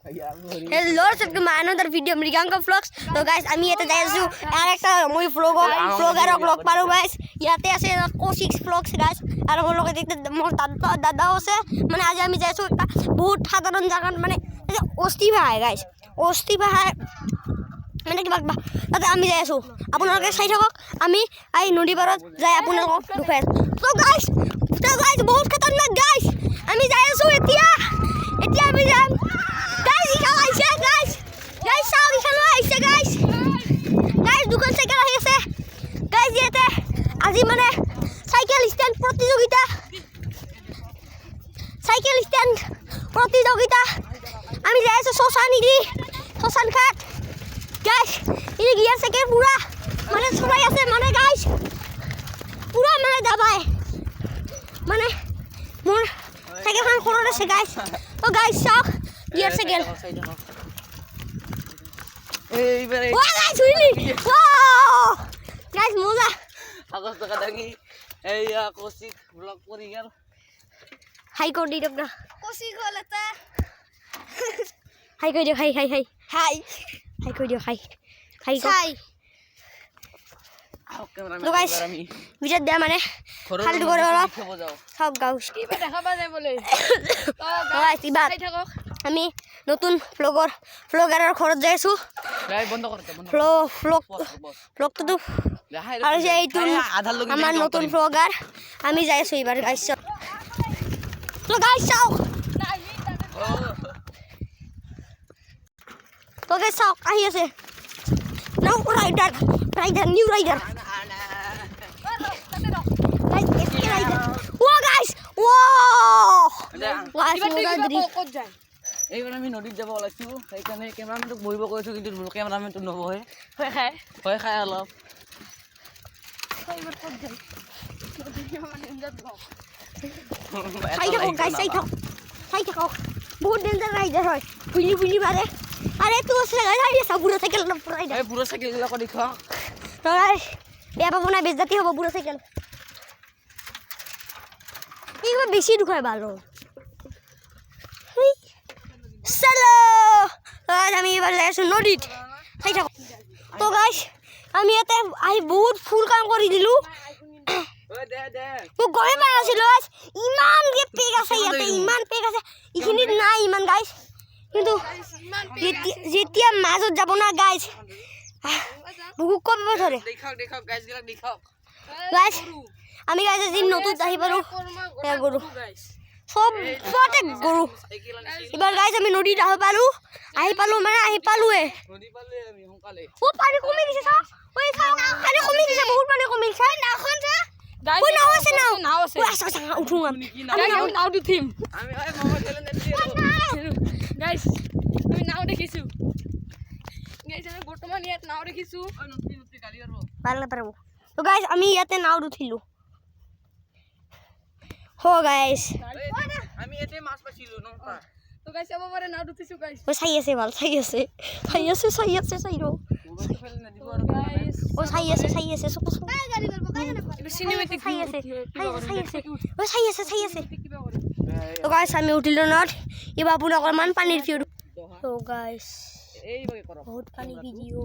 Hello, welcome to my another video, Mriganka Vlogs. So guys, আমি এটা যাইছো আর একটা মই vlogger vlog পারো guys. ইয়াতে আছে Kosik Vlogs guys. আর আমার লগে দেখতে মোর দাদা আছে মানে আজ আমি যাইছো একটা বহুত সাধারণ জায়গা মানে অস্তি ভাই guys. অস্তি ভাই মানে কি বাবা তাতে আমি যাইছো আপোনালোকে চাই থাকক আমি আই নদী পাৰত যাই আপোনালোকক দুখাই তো guys বহুত খতৰনাক guys আমি যাইছো এতিয়া আমি যাম guys ইখান আইছে guys চাও ইখান আইছে guys দুখন সাইকেল আইছে guys ইয়াতে আজি মানে সাইকেল স্ট্যান্ড প্রতিযোগিতা আমি যাইছো শ্মশান ঘাট guys ini gear saking pura mana সবাই আছে মানে guys পুরা মানে দাবাই মানে মোর সাইকেলখন খরচ আছে guys তো guys চাওক gear সাইকেল এইবারে ওয়া guys উইলি guys মজা আগস টাকা দাগি এই কোসিক ব্লগ করি গেল হাই কর দি না কোসিক হলতা হাই কই দিও হাই হাই কই দিও হাই তো গাইস ভিডিও দেয়া মানে ফালতু করে অলপ সব গাউস এবারে দেখাবা যায় বলে তো গাইস ইবাত আমি নতুন ফ্লগারের খরচ যাইছো গাই বন্ধ করতে ফ্লগ তো আর এই তুই আমার নতুন ফ্লগার আমি যাইছো এবার গাইস তো গাইস চাও তো গাইস চাও আহি আছে Now rider, new rider. Guys, it's rider. Wow, guys! Wow! Guys, moga. এইবার আমি নদীত যাব ওলাইছো সেইকাৰণে কেমেৰামেনটো বহিব কৈছো কিন্তু কেমেৰামেনটো নবহে হয় খায় অলপ এইবাৰ ক'ত যায় মানে ইঞ্জাত ব্লক চাই থাকক বহুত ডেঞ্জাৰ ৰাইডাৰ হয় বুলি মাৰে আরে তুই গাড়ি পুরো সাইকেল না পুরাই দে পুরো সাইকেল লাগো দেখো তো গাইস এ বাবু না বেজতি হবে পুরো সাইকেল এইবার বেশি ঢুকায় ভালো চলো গাইস আমি এবার যাইছো নদীত তাই থাকো তো গাইস আমি এতে আই বহুত ফুল কাম কৰি দিলু ওই দে ও গমে মারাছিল গাইস ইমান গে পেগ আছে ইয়াতে ইমান পেগ আছে ইখিনিত নাই ইমান গাইস কিন্তু যেতিয়া মাজত যাব না গাইস বুকু কবে ধরে দেখাও গাইস গিলা দেখাও গাইস আমি গাইস দিন নতুন আহি পারো এ গরু সব পটে গরু এবার গাইস আমি নদী আহি পালো মানে আহি পালোয়ে নদী পালে আমি হংকালে ও পানি কমে গেছে সব ওই খাও পানি কমে গেছে বহুত পানি কমে গেছে নাখন যা গাইস নাও আছে আচ্ছা উঠু আমি নাও দিম আমি আই মামা খেলেন গাইস আমি নাও দেখিছো গাইস আমি বর্তমান ইয়াত নাও দেখিছো ওই নতি গালি করব পারবো তো গাইস আমি ইয়াতে নাও উঠিলো হো গাইস আমি এতে মাছ পাইছিলো নটা তো গাইস আবার পরে নাও উঠিছো গাইস ও সাই আছে সাইরো ও সাই আছে সব গাড়ি করব এটা সিনেমেটিক সাই আছে ও সাই আছে তো গাইস আমি উঠিলো নট এবার পুরো মান পানির ফিউ তো গাইস এইভাবে করো বহুত পানি ভিডিও